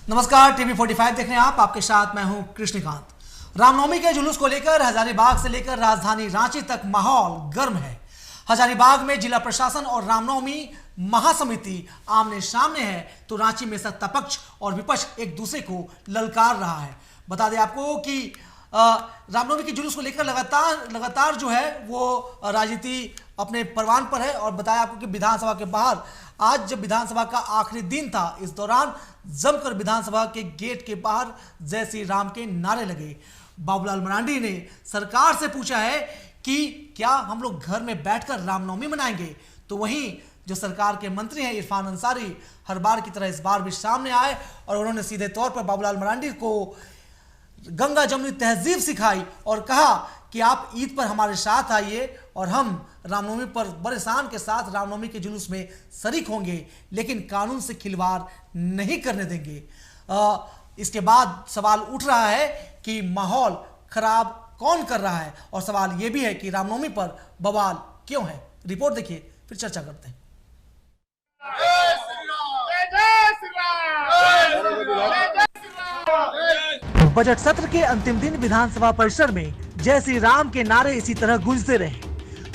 नमस्कार, टीवी 45 देख रहे हैं आप। आपके साथ मैं हूं कृष्णकांत। रामनवमी के जुलूस को लेकर हजारीबाग से लेकर राजधानी रांची तक माहौल गर्म है। हजारीबाग में जिला प्रशासन और रामनवमी महासमिति आमने सामने है, तो रांची में सत्ता पक्ष और विपक्ष एक दूसरे को ललकार रहा है। बता दें आपको कि रामनवमी के जुलूस को लेकर लगातार जो है वो राजनीति अपने परवान पर है। और बताया आपको कि विधानसभा के बाहर आज जब विधानसभा का आखिरी दिन था, इस दौरान जमकर विधानसभा के गेट के बाहर जय श्री राम के नारे लगे। बाबूलाल मरांडी ने सरकार से पूछा है कि क्या हम लोग घर में बैठकर रामनवमी मनाएंगे, तो वहीं जो सरकार के मंत्री हैं इरफान अंसारी हर बार की तरह इस बार भी सामने आए और उन्होंने सीधे तौर पर बाबूलाल मरांडी को गंगा जमुनी तहजीब सिखाई और कहा कि आप ईद पर हमारे साथ आइए और हम रामनवमी पर बड़े शान के साथ रामनवमी के जुलूस में शरीक होंगे, लेकिन कानून से खिलवाड़ नहीं करने देंगे। इसके बाद सवाल उठ रहा है कि माहौल खराब कौन कर रहा है, और सवाल यह भी है कि रामनवमी पर बवाल क्यों है। रिपोर्ट देखिए, फिर चर्चा करते हैं। बजट सत्र के अंतिम दिन विधानसभा परिसर में जय श्री राम के नारे इसी तरह गूंजते रहे।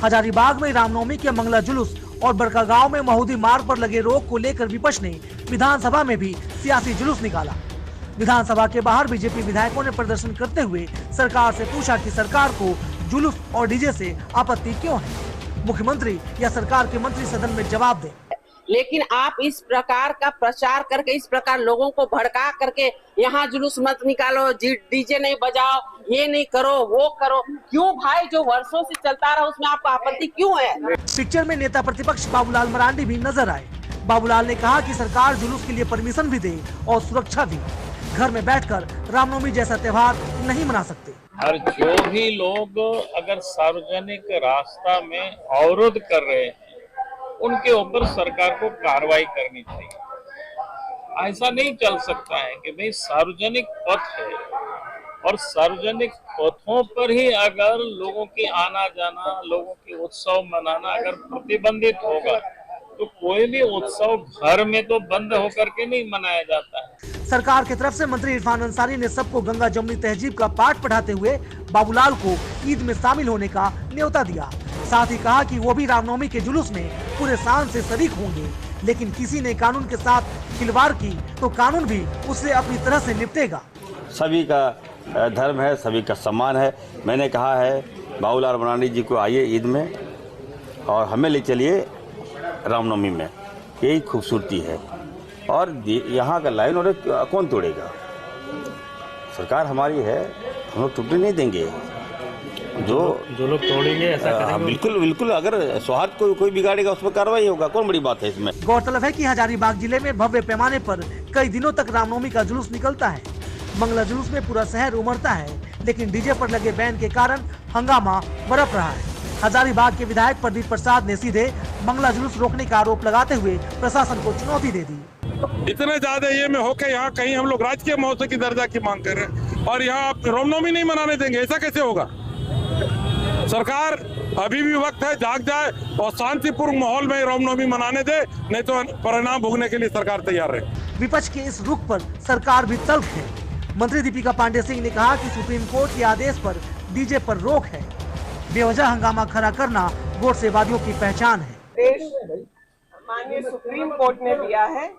हजारीबाग में रामनवमी के मंगला जुलूस और बड़कागांव में महुदी मार्ग पर लगे रोक को लेकर विपक्ष ने विधानसभा में भी सियासी जुलूस निकाला। विधानसभा के बाहर बीजेपी विधायकों ने प्रदर्शन करते हुए सरकार से पूछा कि सरकार को जुलूस और डीजे से आपत्ति क्यों है। मुख्यमंत्री या सरकार के मंत्री सदन में जवाब दें। लेकिन आप इस प्रकार का प्रचार करके, इस प्रकार लोगों को भड़का करके यहाँ जुलूस मत निकालो, डीजे नहीं बजाओ, ये नहीं करो, वो करो, क्यों भाई? जो वर्षों से चलता रहा उसमें आपको आपत्ति क्यों है? पिक्चर में नेता प्रतिपक्ष बाबूलाल मरांडी भी नजर आए। बाबूलाल ने कहा कि सरकार जुलूस के लिए परमिशन भी दे और सुरक्षा भी। घर में बैठकर रामनवमी जैसा त्योहार नहीं मना सकते। और जो भी लोग अगर सार्वजनिक रास्ता में अवरोध कर रहे हैं उनके ऊपर सरकार को कार्रवाई करनी चाहिए। ऐसा नहीं चल सकता है कि भाई सार्वजनिक पथ है और सार्वजनिक पथों पर ही अगर लोगों की आना जाना, लोगों की उत्सव मनाना अगर प्रतिबंधित होगा तो कोई भी उत्सव घर में तो बंद होकर के नहीं मनाया जाता है। सरकार की तरफ से मंत्री इरफान अंसारी ने सबको गंगा जमुनी तहजीब का पाठ पढ़ाते हुए बाबूलाल को ईद में शामिल होने का न्योता दिया। साथ ही कहा कि वो भी रामनवमी के जुलूस में पूरे शान से शरीक होंगे, लेकिन किसी ने कानून के साथ खिलवाड़ की तो कानून भी उससे अपनी तरह से निपटेगा। सभी का धर्म है, सभी का सम्मान है। मैंने कहा है बाबूलाल मरांडी जी को आइए ईद में और हमें ले चलिए रामनवमी में, यही खूबसूरती है। और यहाँ का लाइन और कौन तोड़ेगा? सरकार हमारी है, हम लोग टूटने नहीं देंगे। जो लोग तोड़ेंगे ऐसा करेंगे। बिल्कुल बिल्कुल, अगर सौहार्द कोई बिगाड़ेगा उस पर कार्रवाई होगा। कौन बड़ी बात है इसमें। गौरतलब है कि हजारीबाग जिले में भव्य पैमाने पर कई दिनों तक रामनवमी का जुलूस निकलता है। मंगला जुलूस में पूरा शहर उमड़ता है, लेकिन डीजे पर लगे बैन के कारण हंगामा बरप रहा है। हजारीबाग के विधायक प्रदीप प्रसाद ने सीधे मंगला जुलूस रोकने का आरोप लगाते हुए प्रशासन को चुनौती दे दी। इतने ज्यादा ये में होके यहाँ कहीं हम लोग राजकीय महोत्सव की दर्जा की मांग कर रहे हैं और यहाँ आप रामनवमी नहीं मनाने देंगे, ऐसा कैसे होगा? सरकार अभी भी वक्त है, जाग जाए और शांतिपूर्ण माहौल में रामनवमी मनाने दे, नहीं तो परिणाम भोगने के लिए सरकार तैयार है। विपक्ष के इस रुख पर सरकार भी तल्ख है। मंत्री दीपिका पांडे सिंह ने कहा कि सुप्रीम कोर्ट के आदेश पर डीजे पर रोक है। बेवजह हंगामा खड़ा करना गोडसेवादियों की पहचान है। देश माननीय सुप्रीम कोर्ट ने दिया है,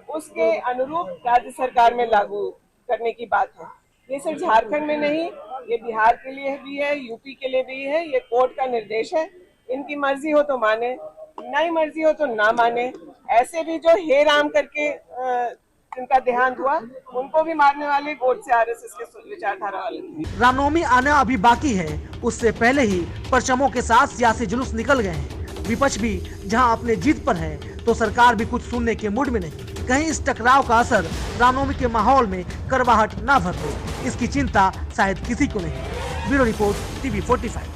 उसके अनुरूप राज्य सरकार में लागू करने की बात है। ये सिर्फ झारखंड में नहीं, ये बिहार के लिए भी है, यूपी के लिए भी है। ये कोर्ट का निर्देश है। इनकी मर्जी हो तो माने, नहीं मर्जी हो तो ना माने। ऐसे भी जो हे राम करके जिनका देहांत हुआ उनको भी मारने वाले कोर्ट से आरएसएस के विचारधारा वाले। रामनवमी आना अभी बाकी है, उससे पहले ही परचमों के साथ सियासी जुलूस निकल गए हैं। विपक्ष भी जहां अपने जीत पर है, तो सरकार भी कुछ सुनने के मूड में नहीं। कहीं इस टकराव का असर रामनवमी के माहौल में करवाहट ना भर दे, इसकी चिंता शायद किसी को नहीं। Bureau report, TV 45।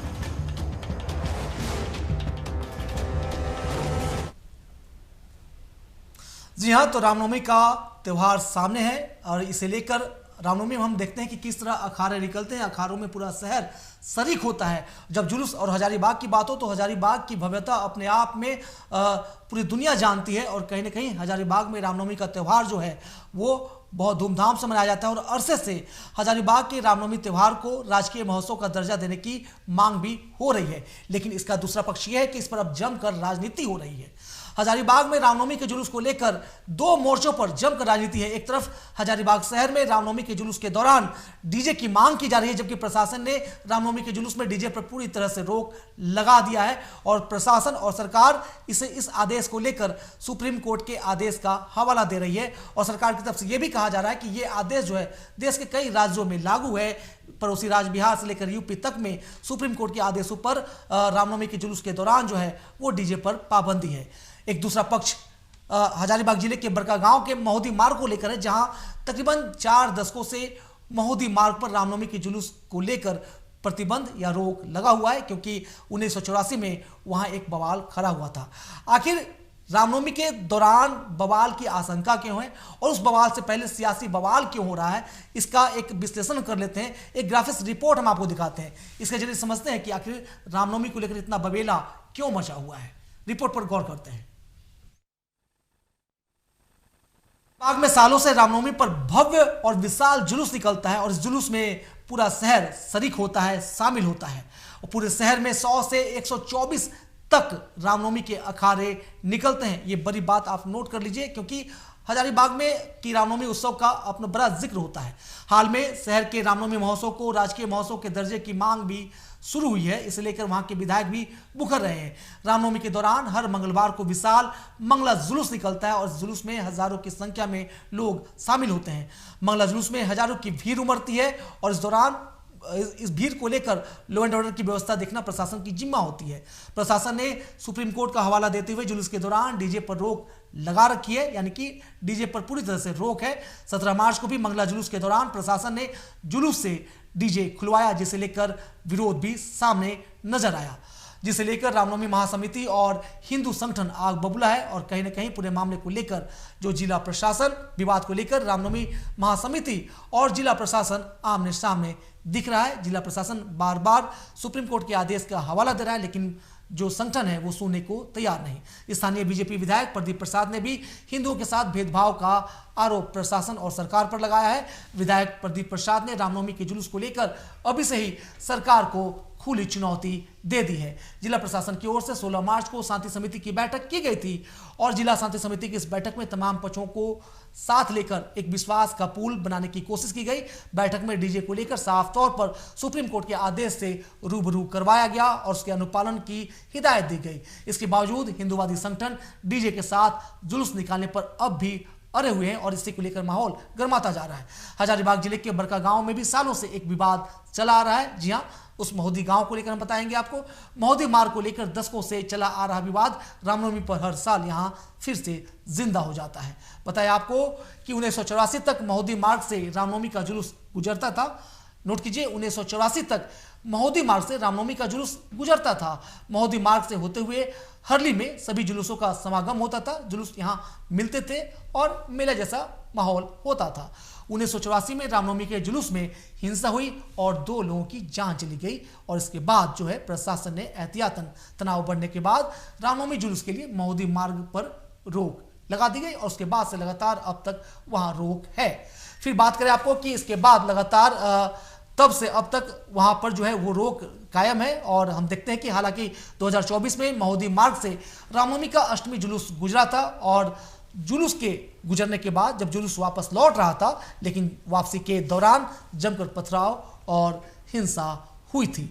जी हाँ, तो रामनवमी का त्योहार सामने है और इसे लेकर रामनवमी में हम देखते हैं कि किस तरह अखाड़े निकलते हैं, अखाड़ों में पूरा शहर शरीक होता है। जब जुलूस और हजारीबाग की बात हो तो हजारीबाग की भव्यता अपने आप में पूरी दुनिया जानती है और कहीं ना कहीं हजारीबाग में रामनवमी का त्यौहार जो है वो बहुत धूमधाम से मनाया जाता है और अरसे से हजारीबाग के रामनवमी त्यौहार को राजकीय महोत्सव का दर्जा देने की मांग भी हो रही है। लेकिन इसका दूसरा पक्ष यह है कि इस पर अब जमकर राजनीति हो रही है। हजारीबाग में रामनवमी के जुलूस को लेकर दो मोर्चों पर जमकर राजनीति है। एक तरफ हजारीबाग शहर में रामनवमी के जुलूस के दौरान डीजे की मांग की जा रही है, जबकि प्रशासन ने रामनवमी के जुलूस में डीजे पर पूरी तरह से रोक लगा दिया है और प्रशासन और सरकार इस आदेश को लेकर सुप्रीम कोर्ट के आदेश का हवाला दे रही है। और सरकार की तरफ से यह भी कहा जा रहा है कि यह आदेश जो है देश के कई राज्यों में लागू है। पड़ोसी राज्य बिहार से लेकर यूपी तक में सुप्रीम कोर्ट के आदेशों पर रामनवमी के जुलूस के दौरान जो है वो डीजे पर पाबंदी है। एक दूसरा पक्ष हजारीबाग जिले के बड़कागांव के महोदी मार्ग को लेकर है, जहां तकरीबन 4 दशकों से महोदी मार्ग पर रामनवमी के जुलूस को लेकर प्रतिबंध या रोक लगा हुआ है, क्योंकि 1984 में वहां एक बवाल खड़ा हुआ था। आखिर रामनवमी के दौरान बवाल की आशंका क्यों है और उस बवाल से पहले सियासी बवाल क्यों हो रहा है, इसका एक विश्लेषण कर लेते हैं। एक ग्राफिक्स रिपोर्ट हम आपको दिखाते हैं, इसके जरिए समझते हैं कि आखिर रामनवमी को लेकर इतना बवेला क्यों मचा हुआ है। रिपोर्ट पर गौर करते हैं। बाग में सालों से रामनवमी पर भव्य और विशाल जुलूस निकलता है और इस जुलूस में पूरा शहर शरीक होता है, शामिल होता है और पूरे शहर में 100 से 124 तक रामनवमी के अखाड़े निकलते हैं। ये बड़ी बात आप नोट कर लीजिए, क्योंकि हजारीबाग में की रामनवमी उत्सव का अपना बड़ा जिक्र होता है। हाल में शहर के रामनवमी महोत्सव को राजकीय महोत्सव के दर्जे की मांग भी शुरू हुई है, इसे लेकर वहां के विधायक भी मुखर रहे हैं। रामनवमी के दौरान हर मंगलवार को विशाल मंगला जुलूस निकलता है और इस जुलूस में हजारों की संख्या में लोग शामिल होते हैं। मंगला जुलूस में हजारों की भीड़ उमड़ती है और इस दौरान इस भीड़ को लेकर लॉ एंड ऑर्डर की व्यवस्था देखना प्रशासन की जिम्मा होती है। प्रशासन ने सुप्रीम कोर्ट का हवाला देते हुए जुलूस के दौरान डीजे पर रोक लगा रखी है, यानी कि डीजे पर पूरी तरह से रोक है। 17 मार्च को भी मंगला जुलूस के दौरान प्रशासन ने जुलूस से डीजे खुलवाया, जिसे लेकर विरोध भी सामने नजर आया, जिसे लेकर रामनवमी महासमिति और हिंदू संगठन आग बबूला है। और कहीं ना कहीं पूरे मामले को लेकर जो जिला प्रशासन विवाद को लेकर रामनवमी महासमिति और जिला प्रशासन आमने सामने दिख रहा है। जिला प्रशासन बार बार सुप्रीम कोर्ट के आदेश का हवाला दे रहा है, लेकिन जो संगठन है वो सुनने को तैयार नहीं। स्थानीय बीजेपी विधायक प्रदीप प्रसाद ने भी हिंदुओं के साथ भेदभाव का आरोप प्रशासन और सरकार पर लगाया है। विधायक प्रदीप प्रसाद ने रामनवमी के जुलूस को लेकर अभी से ही सरकार को खुली चुनौती दे दी है। जिला प्रशासन की ओर से 16 मार्च को शांति समिति की बैठक की गई थी और जिला शांति समिति की इस बैठक में तमाम पक्षों को साथ लेकर एक विश्वास का पुल बनाने की कोशिश की गई। बैठक में डीजे को लेकर साफ तौर पर सुप्रीम कोर्ट के आदेश से रूबरू करवाया गया और उसके अनुपालन की हिदायत दी गई। इसके बावजूद हिंदूवादी संगठन डीजे के साथ जुलूस निकालने पर अब भी अरे हुए हैं और इसी को लेकर माहौल गर्माता जा रहा है। हजारीबाग जिले के बड़कागांव में भी सालों से एक विवाद चला आ रहा है। जी हाँ, उस महोदी गांव को लेकर हम बताएंगे आपको। महोदी मार्ग को लेकर दशकों से चला आ रहा विवाद रामनवमी पर हर साल यहां फिर से जिंदा हो जाता है। बताया आपको कि 1984 तक महोदी मार्ग से रामनवमी का जुलूस गुजरता था। नोट कीजिए, 1984 तक महोदी मार्ग से रामनवमी का जुलूस गुजरता था। महोदी मार्ग से होते हुए हरली में सभी जुलूसों का समागम होता था। जुलूस यहां मिलते थे और मेला जैसा माहौल होता था। 1984 में रामनवमी के जुलूस में हिंसा हुई और 2 लोगों की जान चली गई और इसके बाद जो है प्रशासन ने एहतियातन तनाव बढ़ने के बाद रामनवमी जुलूस के लिए महोदी मार्ग पर रोक लगा दी गई और उसके बाद से लगातार अब तक वहां रोक है। फिर बात करें आपको कि इसके बाद लगातार तब से अब तक वहां पर जो है वो रोक कायम है और हम देखते हैं कि हालांकि 2024 में महोदी मार्ग से रामनवमी का अष्टमी जुलूस गुजरा था और जुलूस के गुजरने के बाद जब जुलूस वापस लौट रहा था, लेकिन वापसी के दौरान जमकर पथराव और हिंसा हुई थी।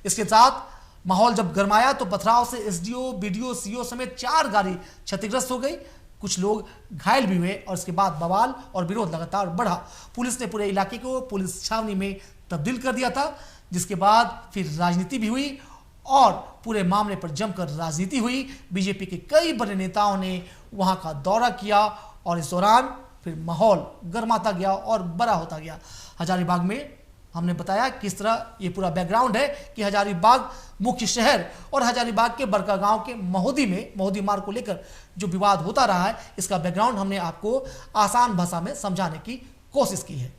इसके साथ माहौल जब गरमाया तो पथराव से एसडीओ, बीडीओ, सीओ समेत 4 गाड़ी क्षतिग्रस्त हो गई। कुछ लोग घायल भी हुए और इसके बाद बवाल और विरोध लगातार बढ़ा। पुलिस ने पूरे इलाके को पुलिस छावनी में तब्दील कर दिया था, जिसके बाद फिर राजनीति भी हुई और पूरे मामले पर जमकर राजनीति हुई। बीजेपी के कई बड़े नेताओं ने वहां का दौरा किया और इस दौरान फिर माहौल गर्माता गया और बड़ा होता गया। हजारीबाग में हमने बताया किस तरह ये पूरा बैकग्राउंड है कि हजारीबाग मुख्य शहर और हजारीबाग के बड़कागांव के महोदी मार्ग को लेकर जो विवाद होता रहा है, इसका बैकग्राउंड हमने आपको आसान भाषा में समझाने की कोशिश की है।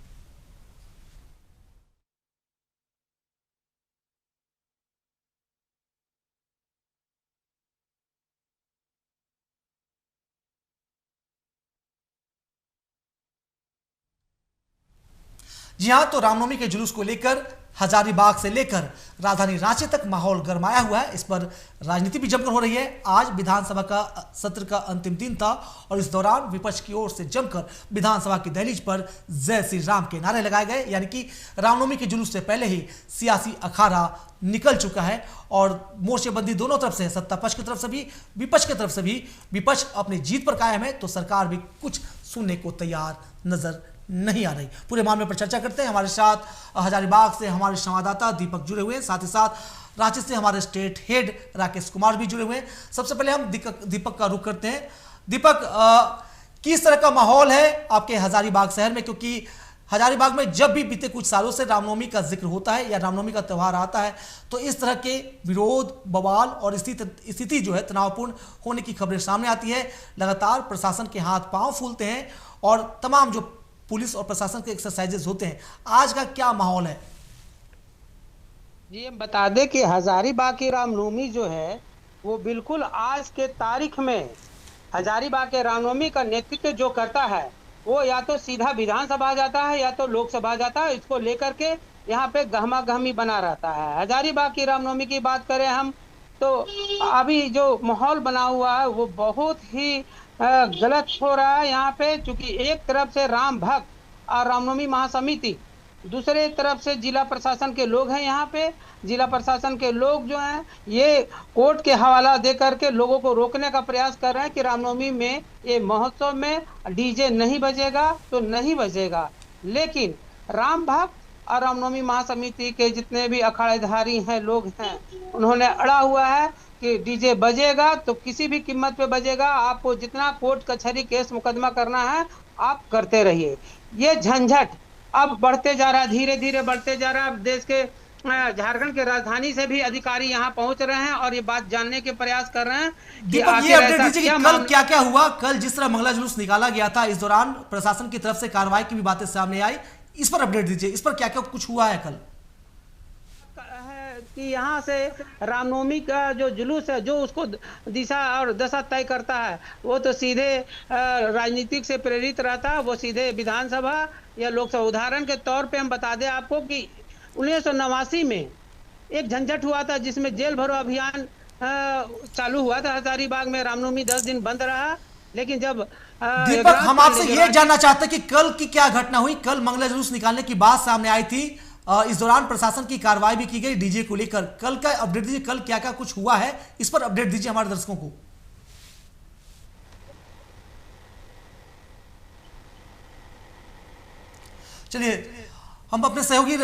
जी हां, तो रामनवमी के जुलूस को लेकर हजारीबाग से लेकर राजधानी रांची तक माहौल गरमाया हुआ है। इस पर राजनीति भी जमकर हो रही है। आज विधानसभा का सत्र का अंतिम दिन था और इस दौरान विपक्ष की ओर से जमकर विधानसभा की दहलीज पर जय श्री राम के नारे लगाए गए। यानी कि रामनवमी के जुलूस से पहले ही सियासी अखाड़ा निकल चुका है और मोर्चेबंदी दोनों तरफ से है, सत्ता पक्ष की तरफ से भी, विपक्ष की तरफ से भी। विपक्ष अपनी जीत पर कायम है तो सरकार भी कुछ सुनने को तैयार नजर नहीं आ रही। पूरे मामले पर चर्चा करते हैं। हमारे साथ हजारीबाग से हमारे संवाददाता दीपक जुड़े हुए हैं, साथ ही साथ रांची से हमारे स्टेट हेड राकेश कुमार भी जुड़े हुए हैं। सबसे पहले हम दीपक का रुख करते हैं। दीपक, किस तरह का माहौल है आपके हजारीबाग शहर में, क्योंकि हजारीबाग में जब भी बीते कुछ सालों से रामनवमी का जिक्र होता है या रामनवमी का त्यौहार आता है तो इस तरह के विरोध, बवाल और स्थिति जो है तनावपूर्ण होने की खबरें सामने आती है। लगातार प्रशासन के हाथ पांव फूलते हैं और तमाम जो पुलिस और प्रशासन के एक्सरसाइजेस होते हैं। आज का क्या माहौल है? जी, हम बता दें कि हजारीबाग की रामनवमी जो है वो बिल्कुल आज के तारीख में हजारीबाग के रामनवमी का नेतृत्व जो करता है वो या तो सीधा विधानसभा जाता है या तो लोकसभा जाता है। इसको लेकर के यहाँ पे गहमा गहमी बना रहता है। हजारीबाग की रामनवमी की बात करें हम तो अभी जो माहौल बना हुआ है वो बहुत ही गलत हो रहा है यहाँ पे, क्योंकि एक तरफ से राम भक्त और रामनवमी महासमिति, दूसरे तरफ से जिला प्रशासन के लोग हैं। यहाँ पे जिला प्रशासन के लोग जो हैं ये कोर्ट के हवाला दे करके लोगों को रोकने का प्रयास कर रहे हैं कि रामनवमी में ये महोत्सव में डीजे नहीं बजेगा तो नहीं बजेगा। लेकिन राम भक्त और रामनवमी महासमिति के जितने भी अखाड़ेधारी हैं, लोग हैं, उन्होंने अड़ा हुआ है कि डीजे बजेगा तो किसी भी कीमत पे बजेगा। आपको जितना कोर्ट कचहरी केस मुकदमा करना है आप करते रहिए। ये झंझट अब बढ़ते जा रहा है, धीरे धीरे बढ़ते जा रहा है। अब देश के झारखंड के राजधानी से भी अधिकारी यहाँ पहुंच रहे हैं और ये बात जानने के प्रयास कर रहे हैं कि ये अपडेट दीजिए कि कल क्या क्या हुआ। कल जिस तरह मंगला जुलूस निकाला गया था, इस दौरान प्रशासन की तरफ से कार्रवाई की भी बातें सामने आई। इस पर अपडेट दीजिए, इस पर क्या क्या कुछ हुआ है कल? कि यहाँ से रामनवमी का जो जुलूस है, जो उसको दिशा और दशा तय करता है, वो तो सीधे राजनीतिक से प्रेरित रहता है, वो सीधे विधानसभा या लोकसभा। उदाहरण के तौर पे हम बता दें आपको कि 1989 में एक झंझट हुआ था जिसमें जेल भरो अभियान चालू हुआ था हजारीबाग में। रामनवमी 10 दिन बंद रहा, लेकिन जब दीपक, हम आपसे ये जानना चाहते हैं कि कल की क्या घटना हुई। कल मंगला जुलूस निकालने की बात सामने आई थी, इस दौरान प्रशासन की कार्रवाई भी की गई डीजे को लेकर। कल का अपडेट दीजिए, कल क्या क्या कुछ हुआ है, इस पर अपडेट दीजिए हमारे दर्शकों को। चलिए, हम अपने सहयोगी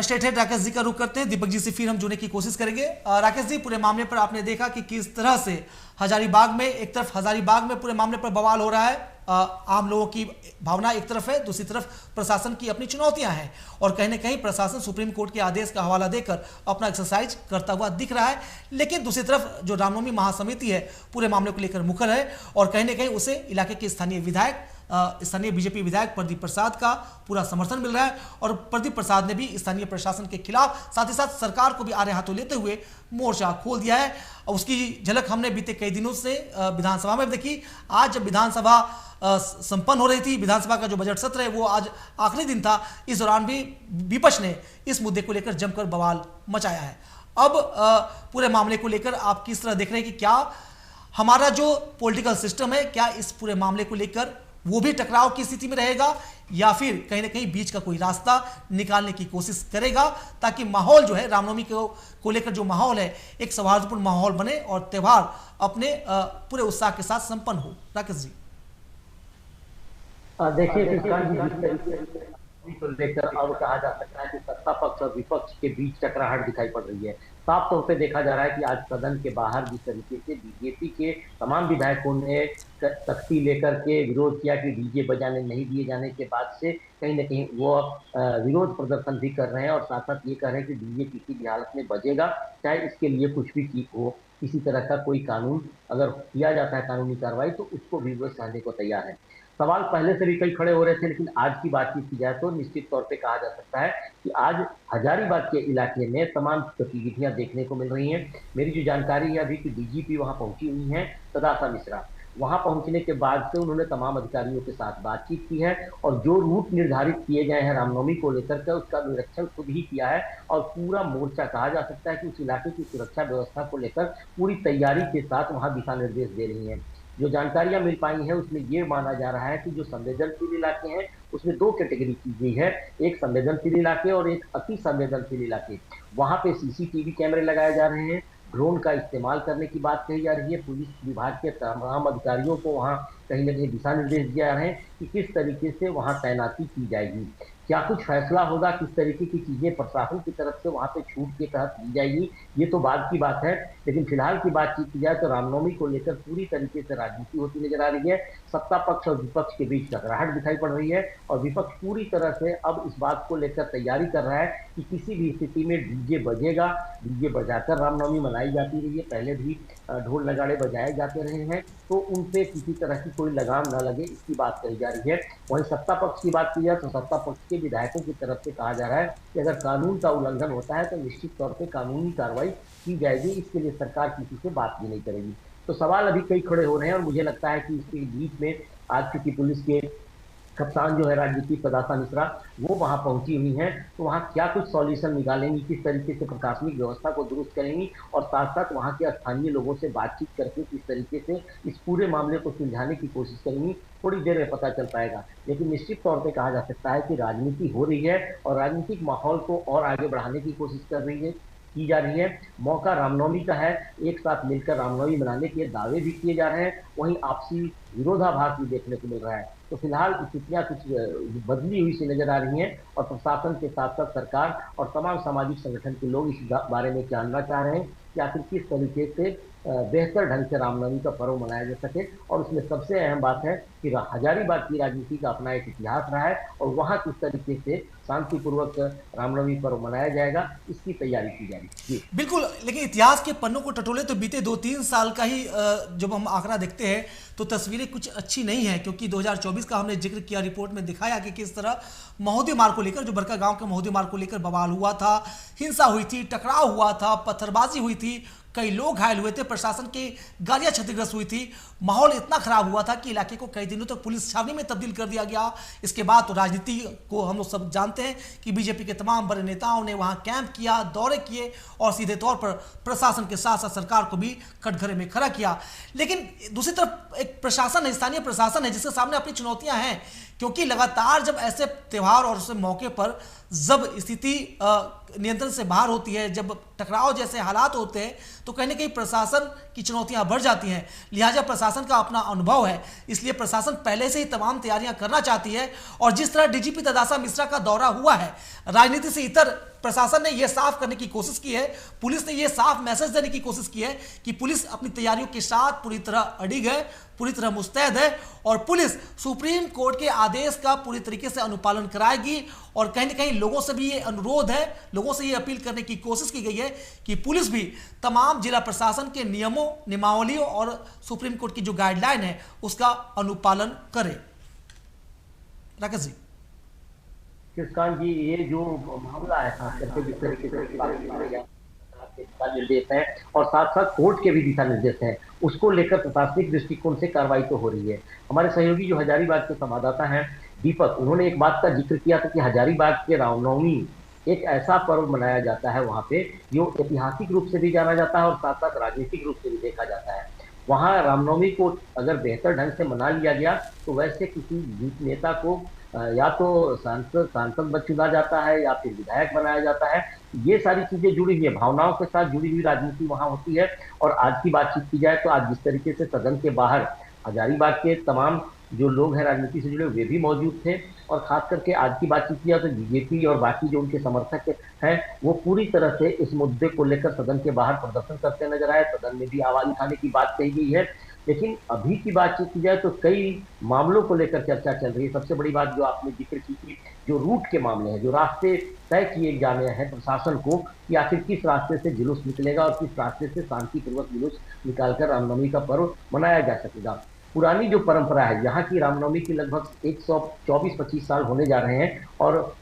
स्टेट हेड राकेश जी का रुख करते हैं। दीपक जी से फिर हम जुड़ने की कोशिश करेंगे। राकेश जी, पूरे मामले पर आपने देखा कि किस तरह से हजारीबाग में, एक तरफ हजारीबाग में पूरे मामले पर बवाल हो रहा है, आम लोगों की भावना एक तरफ है, दूसरी तरफ प्रशासन की अपनी चुनौतियां हैं और कहीं ना कहीं प्रशासन सुप्रीम कोर्ट के आदेश का हवाला देकर अपना एक्सरसाइज करता हुआ दिख रहा है। लेकिन दूसरी तरफ जो रामनवमी महासमिति है पूरे मामले को लेकर मुखर है और कहीं ना कहीं उसे इलाके के स्थानीय विधायक, स्थानीय बीजेपी विधायक प्रदीप प्रसाद का पूरा समर्थन मिल रहा है और प्रदीप प्रसाद ने भी स्थानीय प्रशासन के खिलाफ, साथ ही साथ सरकार को भी आड़े हाथों लेते हुए मोर्चा खोल दिया है। उसकी झलक हमने बीते कई दिनों से विधानसभा में देखी। आज जब विधानसभा संपन्न हो रही थी, विधानसभा का जो बजट सत्र है वो आज आखिरी दिन था, इस दौरान भी विपक्ष ने इस मुद्दे को लेकर जमकर बवाल मचाया है। अब पूरे मामले को लेकर आप किस तरह देख रहे हैं कि क्या हमारा जो पॉलिटिकल सिस्टम है, क्या इस पूरे मामले को लेकर वो भी टकराव की स्थिति में रहेगा या फिर कहीं ना कहीं बीच का कोई रास्ता निकालने की कोशिश करेगा ताकि माहौल जो है रामनवमी को लेकर जो माहौल है एक सौहार्दपूर्ण माहौल बने और त्यौहार अपने पूरे उत्साह के साथ संपन्न हो? राकेश जी, देखिए, को लेकर अब कहा जा सकता है कि सत्ता पक्ष और विपक्ष के बीच टकराहट दिखाई पड़ रही है। साफ तौर पे देखा जा रहा है कि आज सदन के बाहर जिस तरीके से बीजेपी के तमाम विधायकों ने सख्ती लेकर के विरोध किया कि डीजे बजाने नहीं दिए जाने के बाद से कहीं न कहीं वो विरोध प्रदर्शन भी कर रहे हैं और साथ साथ ये कह रहे हैं कि डीजे किसी भी हालत में बजेगा, चाहे इसके लिए कुछ भी हो, किसी तरह का कोई कानून अगर किया जाता है कानूनी कार्रवाई तो उसको भी वो सहने को तैयार है। सवाल पहले से भी कई खड़े हो रहे थे, लेकिन आज की बातचीत की जाए तो निश्चित तौर पे कहा जा सकता है कि आज हजारीबाग के इलाके में तमाम गतिविधियां देखने को मिल रही हैं। मेरी जो जानकारी है अभी कि डीजीपी वहां पहुंची हुई हैं, तदाशा मिश्रा। वहां पहुंचने के बाद से उन्होंने तमाम अधिकारियों के साथ बातचीत की है और जो रूट निर्धारित किए गए हैं रामनवमी को लेकर के उसका निरीक्षण खुद ही किया है और पूरा मोर्चा कहा जा सकता है कि उस इलाके की सुरक्षा व्यवस्था को लेकर पूरी तैयारी के साथ वहां दिशा निर्देश दे रही हैं। जो जानकारियां मिल पाई हैं उसमें ये माना जा रहा है कि जो संवेदनशील इलाके हैं उसमें दो कैटेगरी की गई है, एक संवेदनशील इलाके और एक अति संवेदनशील इलाके। वहां पे सीसीटीवी कैमरे लगाए जा रहे हैं, ड्रोन का इस्तेमाल करने की बात कही जा रही है। पुलिस विभाग के तमाम अधिकारियों को वहां कहीं न कहीं दिशा निर्देश दिया है कि किस तरीके से वहां तैनाती की जाएगी, क्या कुछ फैसला होगा, किस तरीके की चीजें प्रशासन की तरफ से वहां पे छूट के तहत दी जाएगी, ये तो बाद की बात है। लेकिन फिलहाल की बातचीत की जाए तो रामनवमी को लेकर पूरी तरीके से राजनीति होती नजर आ रही है। सत्ता पक्ष और विपक्ष के बीच टकराहट दिखाई पड़ रही है और विपक्ष पूरी तरह से अब इस बात को लेकर तैयारी कर रहा है कि किसी भी स्थिति में डीजे बजेगा, डीजे बजाकर रामनवमी मनाई जाती रही है, पहले भी ढोल नगाड़े बजाए जाते रहे हैं, तो उन पे किसी तरह की कोई लगाम न लगे इसकी बात कही जा रही है। वहीं सत्ता पक्ष की बात की जाए तो सत्ता पक्ष के विधायकों की तरफ से कहा जा रहा है कि अगर कानून का उल्लंघन होता है तो निश्चित तौर पे कानूनी कार्रवाई की जाएगी, इसके लिए सरकार किसी से बात भी नहीं करेगी। तो सवाल अभी कई खड़े हो रहे हैं और मुझे लगता है कि इसके बीच में आज चूंकि पुलिस के कप्तान जो है राजनीतिक पदासा मिश्रा वो वहां पहुंची हुई हैं, तो वहां क्या कुछ सॉल्यूशन निकालेंगी, किस तरीके से प्रशासनिक व्यवस्था को दुरुस्त करेंगी और साथ साथ वहां के स्थानीय लोगों से बातचीत करके किस तरीके से इस पूरे मामले को सुलझाने की कोशिश करेंगी, थोड़ी देर में पता चल पाएगा। लेकिन निश्चित तौर पे कहा जा सकता है कि राजनीति हो रही है और राजनीतिक माहौल को और आगे बढ़ाने की कोशिश की जा रही है। मौका रामनवमी का है, एक साथ मिलकर रामनवमी मनाने के दावे भी किए जा रहे हैं, वहीं आपसी विरोधाभास भी देखने को मिल रहा है। तो फिलहाल स्थितियां कुछ बदली हुई सी नजर आ रही हैं और प्रशासन के साथ साथ सरकार और तमाम सामाजिक संगठन के लोग इस बारे में जानना चाह रहे हैं कि आखिर किस तरीके से बेहतर ढंग से रामनवमी का पर्व मनाया जा सके। और उसमें सबसे अहम बात है कि हजारीबाग की राजनीति का अपना एक इतिहास रहा है और वहाँ किस तरीके से शांतिपूर्वक रामनवमी पर्व मनाया जाएगा इसकी तैयारी की जा रही है। बिल्कुल, लेकिन इतिहास के पन्नों को टटोले तो बीते 2-3 साल का ही जब हम आंकड़ा देखते हैं तो तस्वीरें कुछ अच्छी नहीं है, क्योंकि 2024 का हमने जिक्र किया, रिपोर्ट में दिखाया कि किस तरह महोदय मार्ग को लेकर, जो बरका गांव के महोदय मार्ग को लेकर बवाल हुआ था, हिंसा हुई थी, टकराव हुआ था, पत्थरबाजी हुई थी, कई लोग घायल हुए थे, प्रशासन की गाड़ियां क्षतिग्रस्त हुई थी, माहौल इतना खराब हुआ था कि इलाके को कई दिनों तक पुलिस छावनी में तब्दील कर दिया गया। इसके बाद तो राजनीति को हम लोग सब जानते हैं कि बीजेपी के तमाम बड़े नेताओं ने वहां कैंप किया, दौरे किए और सीधे तौर पर प्रशासन के साथ साथ सरकार को भी कटघरे में खड़ा किया। लेकिन दूसरी तरफ एक प्रशासन है, स्थानीय प्रशासन है, जिसके सामने अपनी चुनौतियां हैं, क्योंकि लगातार जब ऐसे त्यौहार और उस मौके पर जब स्थिति नियंत्रण से बाहर होती है, जब टकराव जैसे हालात होते हैं, तो कहीं ना कहीं प्रशासन की चुनौतियां बढ़ जाती हैं। लिहाजा प्रशासन का अपना अनुभव है, इसलिए प्रशासन पहले से ही तमाम तैयारियां करना चाहती है। और जिस तरह डीजीपी तदासा मिश्रा का दौरा हुआ है, राजनीति से इतर प्रशासन ने यह साफ करने की कोशिश की है, पुलिस ने यह साफ मैसेज देने की कोशिश की है कि पुलिस अपनी तैयारियों के साथ पूरी तरह अडिग है, पूरी तरह मुस्तैद है और पुलिस सुप्रीम कोर्ट के आदेश का पूरी तरीके से अनुपालन कराएगी। और कहीं ना कहीं लोगों से भी ये अनुरोध है, लोगों से ये अपील करने की कोशिश की गई है कि पुलिस भी तमाम जिला प्रशासन के नियमों, नियमावलियों और सुप्रीम कोर्ट की जो गाइडलाइन है उसका अनुपालन करे। राकेश जी। कृष्णकांत जी, ये जो मामला है खास करके जिस तरीके से दिशा निर्देश है और साथ साथ कोर्ट के भी दिशा निर्देश हैं, उसको लेकर प्रशासनिक दृष्टिकोण से कार्रवाई तो हो रही है। हमारे सहयोगी जो हजारीबाग के संवाददाता हैं दीपक, उन्होंने एक बात का जिक्र किया था कि हजारीबाग के रामनवमी एक ऐसा पर्व मनाया जाता है वहाँ पे जो ऐतिहासिक रूप से भी जाना जाता है और साथ साथ राजनीतिक रूप से भी देखा जाता है। वहाँ रामनवमी को अगर बेहतर ढंग से मना लिया गया तो वैसे किसी नेता को या तो सांसद बन चुना जाता है या फिर विधायक बनाया जाता है। ये सारी चीजें जुड़ी हुई है, भावनाओं के साथ जुड़ी हुई राजनीति वहां होती है। और आज की बातचीत की जाए तो आज जिस तरीके से सदन के बाहर हजारीबाग के तमाम जो लोग हैं राजनीति से जुड़े वे भी मौजूद थे और खास करके आज की बातचीत किया तो बीजेपी और बाकी जो उनके समर्थक हैं वो पूरी तरह से इस मुद्दे को लेकर सदन के बाहर प्रदर्शन करते नजर आए। सदन में भी आवाज उठाने की बात कही गई है। लेकिन अभी की बातचीत की जाए तो कई मामलों को लेकर चर्चा चल रही है। सबसे बड़ी बात जो आपने जिक्र की थी, जो रूट के मामले हैं, जो रास्ते तय किए जाने हैं प्रशासन को कि आखिर किस रास्ते से जुलूस निकलेगा और किस रास्ते से शांतिपूर्वक जुलूस निकालकर रामनवमी का पर्व मनाया जा सकेगा। पुरानी जो परंपरा है यहाँ की रामनवमी की लगभग 124-25 साल होने जा रहे हैं और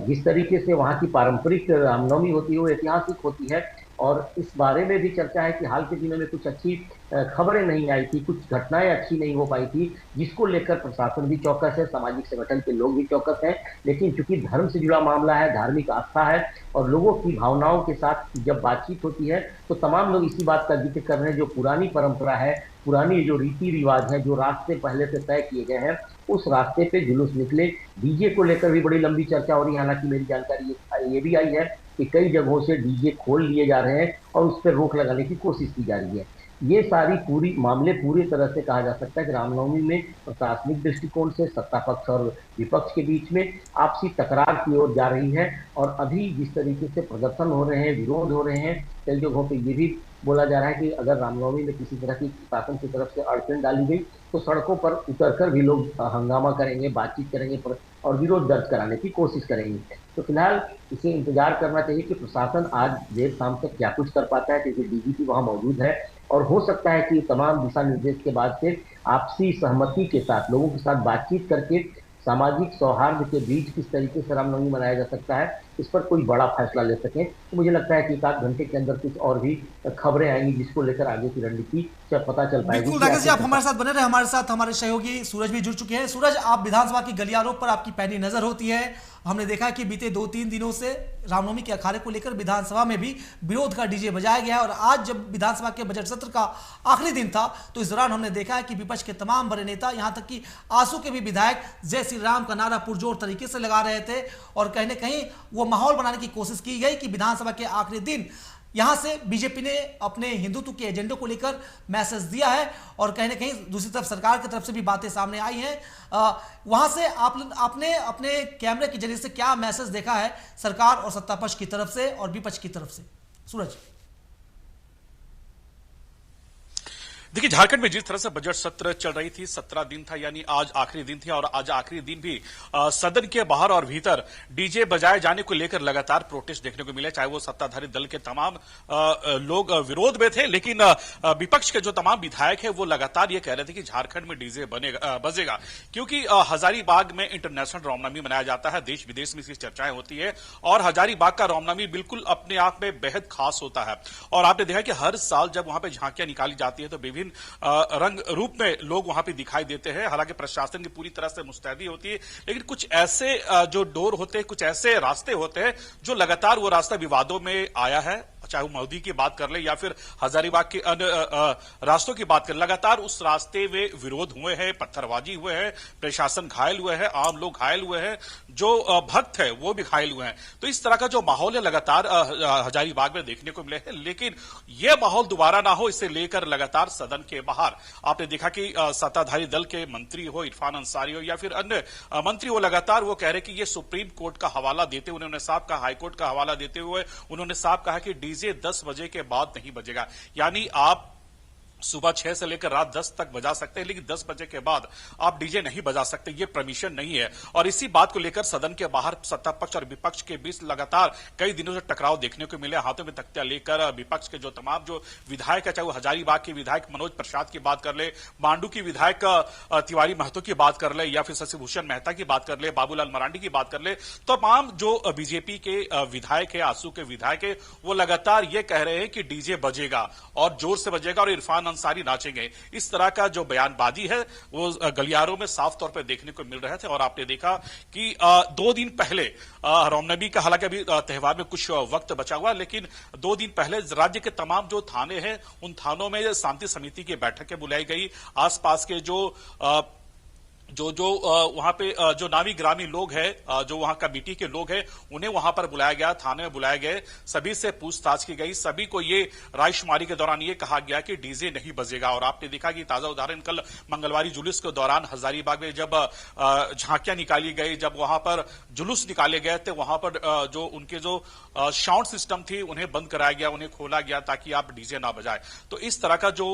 जिस तरीके से वहाँ की पारंपरिक रामनवमी होती है वो ऐतिहासिक होती है। और इस बारे में भी चर्चा है कि हाल के दिनों में कुछ अच्छी खबरें नहीं आई थी, कुछ घटनाएं अच्छी नहीं हो पाई थी, जिसको लेकर प्रशासन भी चौकस है, सामाजिक संगठन के लोग भी चौकस हैं। लेकिन चूंकि धर्म से जुड़ा मामला है, धार्मिक आस्था है और लोगों की भावनाओं के साथ जब बातचीत होती है तो तमाम लोग इसी बात का जिक्र कर रहे हैं, जो पुरानी परंपरा है, पुरानी जो रीति रिवाज है, जो रास्ते पहले से तय किए गए हैं, उस रास्ते पे जुलूस निकले। डीजे को लेकर भी बड़ी लंबी चर्चा हो रही है। हालांकि मेरी जानकारी ये भी आई है कि कई जगहों से डीजे खोल लिए जा रहे हैं और उस पर रोक लगाने की कोशिश की जा रही है। ये सारी मामले पूरी तरह से कहा जा सकता है कि रामनवमी में प्रशासनिक दृष्टिकोण से सत्ता पक्ष और विपक्ष के बीच में आपसी तकरार की ओर जा रही है। और अभी जिस तरीके से प्रदर्शन हो रहे हैं, विरोध हो रहे हैं, कई जगहों पर ये भी बोला जा रहा है कि अगर रामनवमी में किसी तरह की प्रशासन की तरफ से अड़चन डाली गई तो सड़कों पर उतरकर भी लोग हंगामा करेंगे, बातचीत करेंगे और विरोध दर्ज कराने की कोशिश करेंगे। तो फिलहाल इसे इंतजार करना चाहिए कि प्रशासन आज देर शाम तक क्या कुछ कर पाता है, क्योंकि डीजीपी वहां मौजूद है और हो सकता है कि तमाम दिशा निर्देश के बाद से आपसी सहमति के साथ लोगों के साथ बातचीत करके सामाजिक सौहार्द के बीच किस तरीके से रामनवमी मनाया जा सकता है, इस पर कोई बड़ा फैसला ले सकें। तो मुझे लगता है कि 1 आध घंटे के अंदर कुछ और भी खबरें आएंगी जिसको लेकर आगे की रणनीति पता चल पाएगी। बिल्कुल राकेश जी, आप हमारे साथ बने रहे। हमारे साथ हमारे सहयोगी सूरज भी जुड़ चुके हैं। सूरज, आप विधानसभा की गलियारों पर आपकी पैनी नजर होती है। हमने देखा कि बीते 2-3 दिनों से रामनवमी के अखाड़े को लेकर विधानसभा में भी विरोध का डीजे बजाया गया है और आज जब विधानसभा के बजट सत्र का आखिरी दिन था तो इस दौरान हमने देखा है कि विपक्ष के तमाम बड़े नेता, यहां तक कि आंसू के भी विधायक जय श्री राम का नारा पुरजोर तरीके से लगा रहे थे और कहीं ना कहीं वो माहौल बनाने की कोशिश की गई कि विधानसभा के आखिरी दिन यहां से बीजेपी ने अपने हिंदुत्व के एजेंडे को लेकर मैसेज दिया है और कहीं ना कहीं दूसरी तरफ सरकार की तरफ से भी बातें सामने आई हैं। वहां से आपने अपने कैमरे के जरिए से क्या मैसेज देखा है सरकार और सत्ता पक्ष की तरफ से और विपक्ष की तरफ से? सूरज, देखिए, झारखंड में जिस तरह से बजट सत्र चल रही थी, 17 दिन था, यानी आज आखिरी दिन थी और आज आखिरी दिन भी सदन के बाहर और भीतर डीजे बजाए जाने को लेकर लगातार प्रोटेस्ट देखने को मिले, चाहे वो सत्ताधारी दल के तमाम लोग विरोध में थे, लेकिन विपक्ष के जो तमाम विधायक है वो लगातार ये कह रहे थे कि झारखंड में डीजे बजेगा, क्योंकि हजारीबाग में इंटरनेशनल रामनवमी मनाया जाता है, देश विदेश में इसकी चर्चाएं होती है और हजारीबाग का रामनवमी बिल्कुल अपने आप में बेहद खास होता है। और आपने देखा कि हर साल जब वहां पर झांकियां निकाली जाती है तो विभिन्न रंग रूप में लोग वहां पे दिखाई देते हैं। हालांकि प्रशासन की पूरी तरह से मुस्तैदी होती है, लेकिन कुछ ऐसे जो डोर होते हैं, कुछ ऐसे रास्ते होते हैं जो लगातार वो रास्ता विवादों में आया है, चाहे वो मोदी की बात कर ले या फिर हजारीबाग के अन्य रास्तों की बात कर, लगातार उस रास्ते में विरोध हुए हैं, पत्थरबाजी हुए हैं, प्रशासन घायल हुए हैं, आम लोग घायल हुए हैं, जो भक्त है वो भी घायल हुए हैं। तो इस तरह का जो माहौल है लगातार हजारीबाग में देखने को मिले हैं, लेकिन यह माहौल दोबारा ना हो, इसे लेकर लगातार सदन के बाहर आपने देखा कि सत्ताधारी दल के मंत्री हो, इरफान अंसारी हो या फिर अन्य मंत्री हो, लगातार वो कह रहे कि ये सुप्रीम कोर्ट का हवाला देते हुए उन्होंने साफ कहा, हाईकोर्ट का हवाला देते हुए उन्होंने साफ कहा कि डीजे 10 बजे के बाद नहीं बजेगा, यानी आप सुबह 6 से लेकर रात 10 तक बजा सकते हैं, लेकिन 10 बजे के बाद आप डीजे नहीं बजा सकते, ये परमिशन नहीं है। और इसी बात को लेकर सदन के बाहर सत्ता पक्ष और विपक्ष के बीच लगातार कई दिनों से टकराव देखने को मिले। हाथों में तख्तियां लेकर विपक्ष के जो तमाम जो विधायक है, चाहे वो हजारीबाग के विधायक मनोज प्रसाद की बात कर ले, मांडू की विधायक तिवारी महतो की बात कर ले या फिर शशिभूषण मेहता की बात कर ले, बाबूलाल मरांडी की बात कर ले, तमाम जो बीजेपी के विधायक है, आंसू के विधायक है, वो लगातार ये कह रहे हैं कि डीजे बजेगा और जोर से बजेगा और इरफान अंसारी नाचेंगे। इस तरह का जो बयानबाजी है वो गलियारों में साफ तौर पर देखने को मिल रहे थे। और आपने देखा कि 2 दिन पहले रामनवमी का, हालांकि अभी त्योहार में कुछ वक्त बचा हुआ, लेकिन 2 दिन पहले राज्य के तमाम जो थाने हैं उन थानों में शांति समिति की बैठकें बुलाई गई। आसपास के जो वहां पे जो नामी ग्रामी लोग हैं, जो वहां कमेटी के लोग हैं, उन्हें वहां पर बुलाया गया, थाने में बुलाए गए, सभी से पूछताछ की गई, सभी को ये रायशुमारी के दौरान ये कहा गया कि डीजे नहीं बजेगा। और आपने देखा कि ताजा उदाहरण कल मंगलवारी जुलूस के दौरान हजारीबाग में जब झांकियां निकाली गई, जब वहां पर जुलूस निकाले गए थे, वहां पर जो उनके जो साउंड सिस्टम थी उन्हें बंद कराया गया, उन्हें खोला गया ताकि आप डीजे ना बजाए। तो इस तरह का जो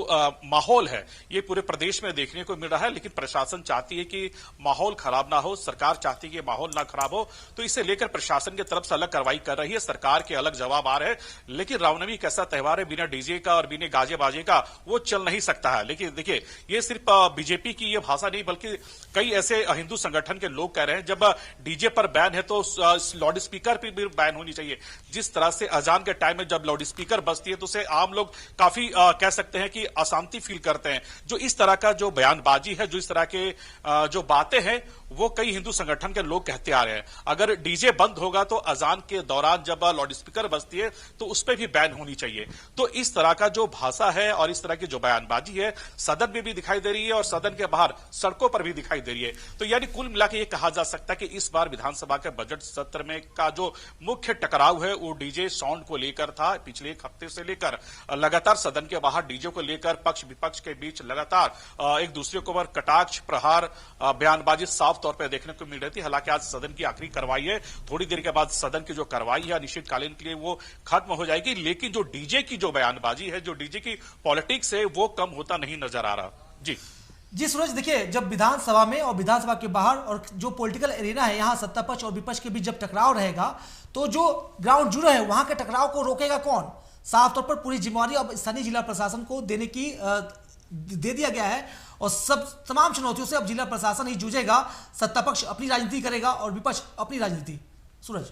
माहौल है ये पूरे प्रदेश में देखने को मिल रहा है, लेकिन प्रशासन चाहती है है कि माहौल खराब ना हो, सरकार चाहती है कि माहौल ना खराब हो, तो इसे लेकर प्रशासन की तरफ से अलग कार्रवाई कर रही है, सरकार के अलग जवाब आ रहे हैं। लेकिन रामनवमी एक ऐसा त्योहार है, बिना डीजे का और बिना गाजे बाजे का वो चल नहीं सकता है। लेकिन देखिए, ये सिर्फ बीजेपी की ये भाषा नहीं, बल्कि कई ऐसे हिंदू संगठन के लोग कह रहे हैं जब डीजे पर बैन है तो लाउड स्पीकर पर भी बैन होनी चाहिए। जिस तरह से अजान के टाइम में जब लाउड स्पीकर बजती है तो उसे आम लोग काफी कह सकते हैं कि अशांति फील करते हैं। जो इस तरह का जो बयानबाजी है, जो इस तरह के जो बातें हैं, वो कई हिंदू संगठन के लोग कहते आ रहे हैं। अगर डीजे बंद होगा तो अजान के दौरान जब लाउड स्पीकर बजती है तो उस पर भी बैन होनी चाहिए। तो इस तरह का जो भाषा है और इस तरह की जो बयानबाजी है सदन में भी दिखाई दे रही है और सदन के बाहर सड़कों पर भी दिखाई दे रही है। तो यानी कुल मिलाकर यह कहा जा सकता है कि इस बार विधानसभा के बजट सत्र में का जो मुख्य टकराव है वो डीजे साउंड को लेकर था। पिछले एक हफ्ते से लेकर लगातार सदन के बाहर डीजे को लेकर पक्ष विपक्ष के बीच लगातार एक दूसरे को कटाक्ष प्रहार बयानबाजी साफ तौर पर देखने को मिल रही थी। हालांकि आज सदन की आखिरी कार्रवाई है, थोड़ी देर के बाद सदन की जो कार्रवाई है अनिश्चितकालीन के लिए वो खत्म हो जाएगी। लेकिन जो डीजे की जो बयानबाजी है, जो डीजे की पॉलिटिक्स है, वो कम होता नहीं नजर आ रहा। जी सूरज, देखिए, जब विधानसभा में और विधानसभा के बाहर और जो पॉलिटिकल एरिना है, यहां सत्ता पक्ष और विपक्ष के बीच जब टकराव रहेगा तो जो ग्राउंड जीरो है वहां के टकराव को रोकेगा कौन? साफ तौर पर पूरी जिम्मेवारी अब स्थानीय जिला प्रशासन को देने की दे दिया गया है और तमाम चुनौतियों से अब जिला प्रशासन ही जूझेगा। सत्ता पक्ष अपनी राजनीति करेगा और विपक्ष अपनी राजनीति। सूरज,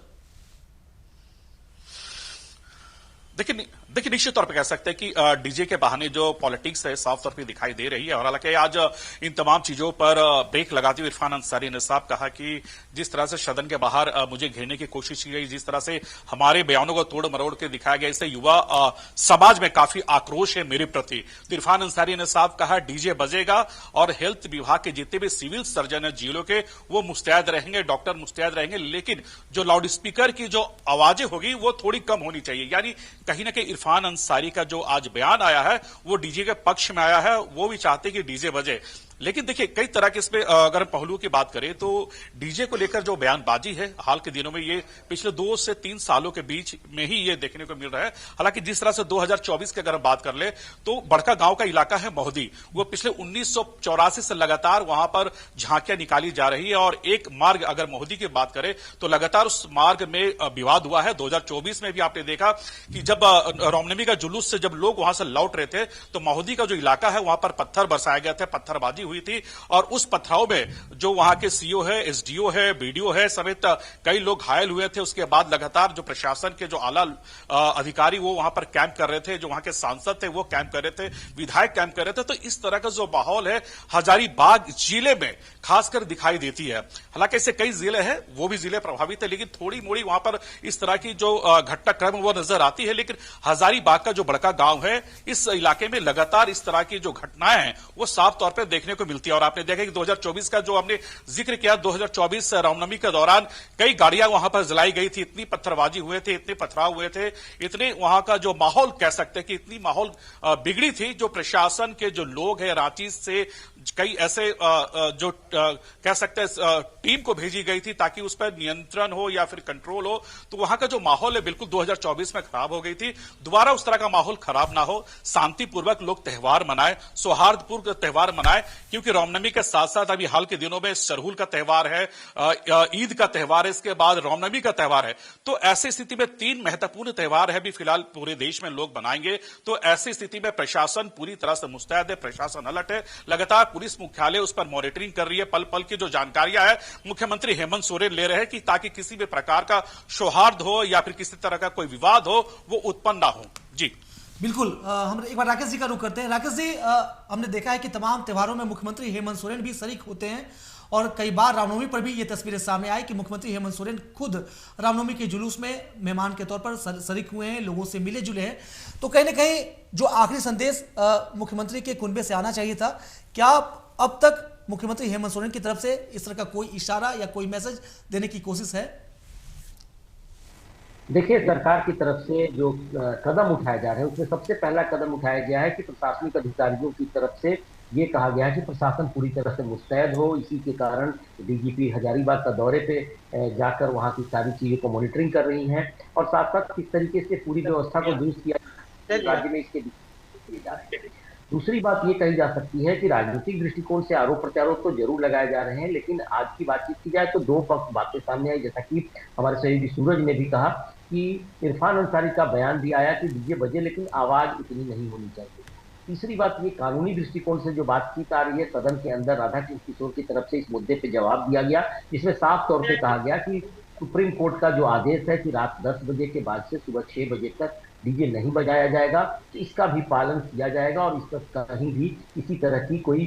देखिए निश्चित तौर पे कह सकते हैं कि डीजे के बहाने जो पॉलिटिक्स है साफ तौर पे दिखाई दे रही है। और हालांकि आज इन तमाम चीजों पर ब्रेक लगाते हुए इरफान अंसारी ने साहब कहा कि जिस तरह से सदन के बाहर मुझे घेरने की कोशिश की गई, जिस तरह से हमारे बयानों को तोड़ मरोड़ के दिखाया गया, इससे युवा समाज में काफी आक्रोश है मेरे प्रति। तो इरफान अंसारी ने साहब कहा डीजे बजेगा और हेल्थ विभाग के जितने भी सिविल सर्जन है जिलों के, वो मुस्तैद रहेंगे, डॉक्टर मुस्तैद रहेंगे, लेकिन जो लाउड स्पीकर की जो आवाजें होगी वो थोड़ी कम होनी चाहिए। यानी कहीं ना कहीं इरफान अंसारी का जो आज बयान आया है वो डीजे के पक्ष में आया है, वो भी चाहते कि डीजे बजे। लेकिन देखिए, कई तरह के इसमें अगर पहलुओं की बात करें तो डीजे को लेकर जो बयानबाजी है हाल के दिनों में, ये पिछले 2 से 3 सालों के बीच में ही ये देखने को मिल रहा है। हालांकि जिस तरह से 2024 की अगर हम बात कर ले तो बड़का गांव का इलाका है महुदी, वो पिछले 1984 से लगातार वहां पर झांकियां निकाली जा रही है। और एक मार्ग अगर महुदी की बात करें तो लगातार उस मार्ग में विवाद हुआ है। 2024 में भी आपने देखा कि जब रामनवमी का जुलूस से जब लोग वहां से लौट रहे थे तो महुदी का जो इलाका है वहां पर पत्थर बरसाए गए थे, पत्थरबाजी हुई थी। और उस पथराव में जो वहां के सीओ है, एसडीओ है, बीडीओ है समेत कई लोग घायल हुए थे। उसके बाद लगातार जो प्रशासन के जो आला अधिकारी वो वहां पर कैंप कर रहे थे, जो वहां के सांसद थे वो कैंप कर रहे थे, विधायक कैंप कर रहे थे। तो इस तरह का जो माहौल है हजारीबाग जिले में खासकर दिखाई देती है। हालांकि ऐसे कई जिले हैं, वो भी जिले प्रभावित है, लेकिन थोड़ी मोड़ी वहां पर इस तरह की जो घटनाक्रम वो नजर आती है। लेकिन हजारीबाग का जो बड़का गांव है, इस इलाके में लगातार इस तरह की जो घटनाएं हैं वो साफ तौर पर देखने को मिलती है। और आपने देखा कि 2024 का जो हमने जिक्र किया, 2024 रामनवमी के दौरान कई गाड़ियां वहां पर जलाई गई थी, इतनी पत्थरबाजी हुए थे, इतने पथराव हुए थे, इतने वहां का जो माहौल कह सकते हैं कि इतनी माहौल बिगड़ी थी। जो प्रशासन के जो लोग हैं, रांची से कई ऐसे जो कह सकते हैं टीम को भेजी गई थी ताकि उस पर नियंत्रण हो या फिर कंट्रोल हो। तो वहां का जो माहौल है बिल्कुल 2024 में खराब हो गई थी। दोबारा उस तरह का माहौल खराब ना हो, शांतिपूर्वक लोग त्योहार मनाए, सौहार्दपूर्ण त्योहार मनाए। क्योंकि रामनवमी के साथ साथ अभी हाल के दिनों में सरहुल का त्योहार है, ईद का त्योहार है, इसके बाद रामनवमी का त्योहार है। तो ऐसी स्थिति में 3 महत्वपूर्ण त्योहार है भी फिलहाल पूरे देश में लोग मनाएंगे। तो ऐसी स्थिति में प्रशासन पूरी तरह से मुस्तैद है, प्रशासन अलर्ट है। लगातार पुलिस मुख्यालय उस पर मॉनिटरिंग कर रही है, पल पल की जो जानकारियां है मुख्यमंत्री हेमंत सोरेन ले रहे हैं कि ताकि किसी भी प्रकार का सौहार्द हो या फिर किसी तरह का कोई विवाद हो वो उत्पन्न ना हो। जी बिल्कुल, हम एक बार राकेश जी का रुख करते हैं। राकेश जी, हमने देखा है कि तमाम त्योहारों में मुख्यमंत्री हेमंत सोरेन भी शरीक होते हैं और कई बार रामनवमी पर भी ये तस्वीरें सामने आई कि मुख्यमंत्री हेमंत सोरेन खुद रामनवमी के जुलूस में मेहमान के तौर पर शरीक हुए हैं, लोगों से मिले जुले हैं। तो कहीं ना कहीं जो आखिरी संदेश मुख्यमंत्री के कुनबे से आना चाहिए था, क्या अब तक मुख्यमंत्री हेमंत सोरेन की तरफ से इस तरह का कोई इशारा या कोई मैसेज देने की कोशिश है? देखिए, सरकार की तरफ से जो कदम उठाए जा रहे हैं उसमें सबसे पहला कदम उठाया गया है कि प्रशासनिक अधिकारियों की तरफ से ये कहा गया है कि प्रशासन पूरी तरह से मुस्तैद हो। इसी के कारण डीजीपी हजारीबाग का दौरे पे जाकर वहां की सारी चीजों को मॉनिटरिंग कर रही हैं और साथ साथ किस तरीके से पूरी व्यवस्था को दुरुस्त किया राज्य में इसके जा रहे हैं। दूसरी बात ये कही जा सकती है कि राजनीतिक दृष्टिकोण से आरोप प्रत्यारोप तो जरूर लगाए जा रहे हैं, लेकिन आज की बातचीत की जाए तो दो पक्ष बातें सामने आई। जैसा कि हमारे सहयोगी सूरज ने भी कहा कि इरफान अंसारी का बयान भी आया कि डीजे बजे लेकिन आवाज इतनी नहीं होनी चाहिए। तीसरी बात ये कानूनी दृष्टिकोण से जो बातचीत आ रही है, सदन के अंदर राधा कृष्ण किशोर की तरफ से इस मुद्दे पे जवाब दिया गया, जिसमें साफ तौर पे कहा गया कि सुप्रीम कोर्ट का जो आदेश है कि रात 10 बजे के बाद से सुबह 6 बजे तक डीजे नहीं बजाया जाएगा, तो इसका भी पालन किया जाएगा और इस पर कहीं भी किसी तरह की कोई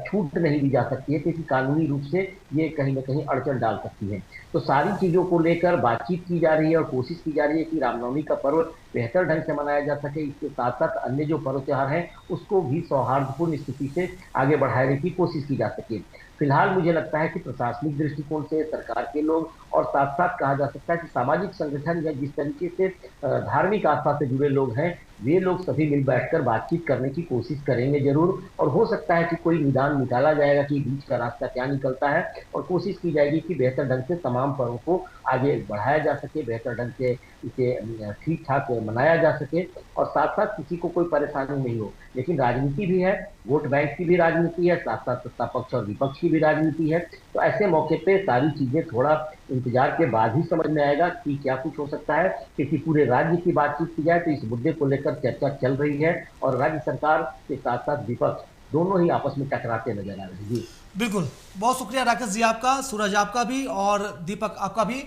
छूट नहीं दी जा सकती है, क्योंकि कानूनी रूप से ये कहीं ना कहीं अड़चन डाल सकती है। तो सारी चीजों को लेकर बातचीत की जा रही है और कोशिश की जा रही है कि रामनवमी का पर्व बेहतर ढंग से मनाया जा सके। इसके साथ साथ अन्य जो पर्व त्योहार हैं उसको भी सौहार्दपूर्ण स्थिति से आगे बढ़ाने की कोशिश की जा सके। फिलहाल मुझे लगता है कि प्रशासनिक दृष्टिकोण से सरकार के लोग और साथ साथ कहा जा सकता है कि सामाजिक संगठन या जिस तरीके से धार्मिक आस्था से जुड़े लोग हैं, वे लोग सभी मिल बैठकर बातचीत करने की कोशिश करेंगे जरूर, और हो सकता है कि कोई निदान निकाला जाएगा कि बीच का रास्ता क्या निकलता है, और कोशिश की जाएगी कि बेहतर ढंग से तमाम पर्वों को आगे बढ़ाया जा सके, बेहतर ढंग से इसे ठीक ठाक मनाया जा सके और साथ साथ किसी को कोई परेशानी नहीं हो। लेकिन राजनीति भी है, वोट बैंक की भी राजनीति है, साथ साथ सत्ता पक्ष और विपक्ष की भी राजनीति है। तो ऐसे मौके पे सारी चीजें थोड़ा इंतजार के बाद ही समझ में आएगा कि क्या कुछ हो सकता है। क्योंकि पूरे राज्य की बातचीत की जाए तो इस मुद्दे को लेकर चर्चा चल रही है और राज्य सरकार के साथ साथ विपक्ष दोनों ही आपस में टकराते नजर आ रहे हैं। बिल्कुल, बहुत शुक्रिया राकेश जी आपका, सूरज आपका भी और दीपक आपका भी।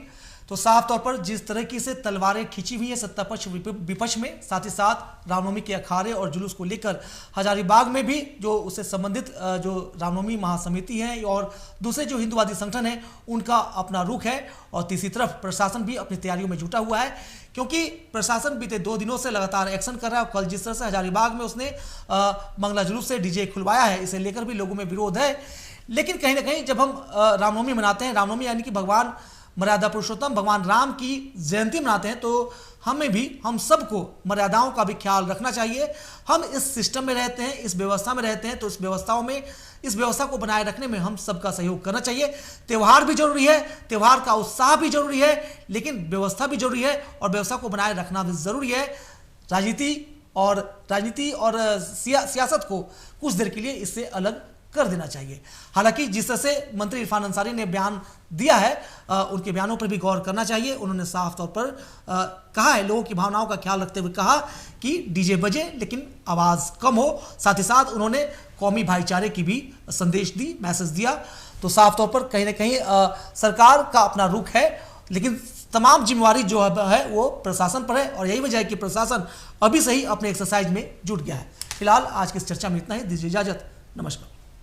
तो साफ तौर पर जिस तरीके से तलवारें खींची हुई है सत्ता पक्ष विपक्ष में, साथ ही साथ रामनवमी के अखाड़े और जुलूस को लेकर हजारीबाग में भी जो उससे संबंधित जो रामनवमी महासमिति है और दूसरे जो हिंदुवादी संगठन है उनका अपना रुख है, और तीसरी तरफ प्रशासन भी अपनी तैयारियों में जुटा हुआ है, क्योंकि प्रशासन बीते 2 दिनों से लगातार एक्शन कर रहा है। कल जिस तरह से हजारीबाग में उसने मंगला जुलूस से डीजे खुलवाया है, इसे लेकर भी लोगों में विरोध है। लेकिन कहीं ना कहीं जब हम रामनवमी मनाते हैं, रामनवमी यानी कि भगवान मर्यादा पुरुषोत्तम भगवान राम की जयंती मनाते हैं, तो हमें भी, हम सबको मर्यादाओं का भी ख्याल रखना चाहिए। हम इस सिस्टम में रहते हैं, इस व्यवस्था में रहते हैं, तो इस व्यवस्था को बनाए रखने में हम सबका सहयोग करना चाहिए। त्यौहार भी जरूरी है, त्यौहार का उत्साह भी जरूरी है, लेकिन व्यवस्था भी जरूरी है और व्यवस्था को बनाए रखना भी जरूरी है। राजनीति और सियासत को कुछ देर के लिए इससे अलग कर देना चाहिए। हालांकि जिस तरह से मंत्री इरफान अंसारी ने बयान दिया है, उनके बयानों पर भी गौर करना चाहिए। उन्होंने साफ तौर पर कहा है, लोगों की भावनाओं का ख्याल रखते हुए कहा कि डीजे बजे लेकिन आवाज कम हो। साथ ही साथ उन्होंने कौमी भाईचारे की भी संदेश दी, मैसेज दिया। तो साफ तौर पर कहीं ना कहीं सरकार का अपना रुख है, लेकिन तमाम जिम्मेवारी जो है वो प्रशासन पर है, और यही वजह है कि प्रशासन अभी से ही अपने एक्सरसाइज में जुट गया है। फिलहाल आज की इस चर्चा में इतना ही, दीजिए इजाजत, नमस्कार।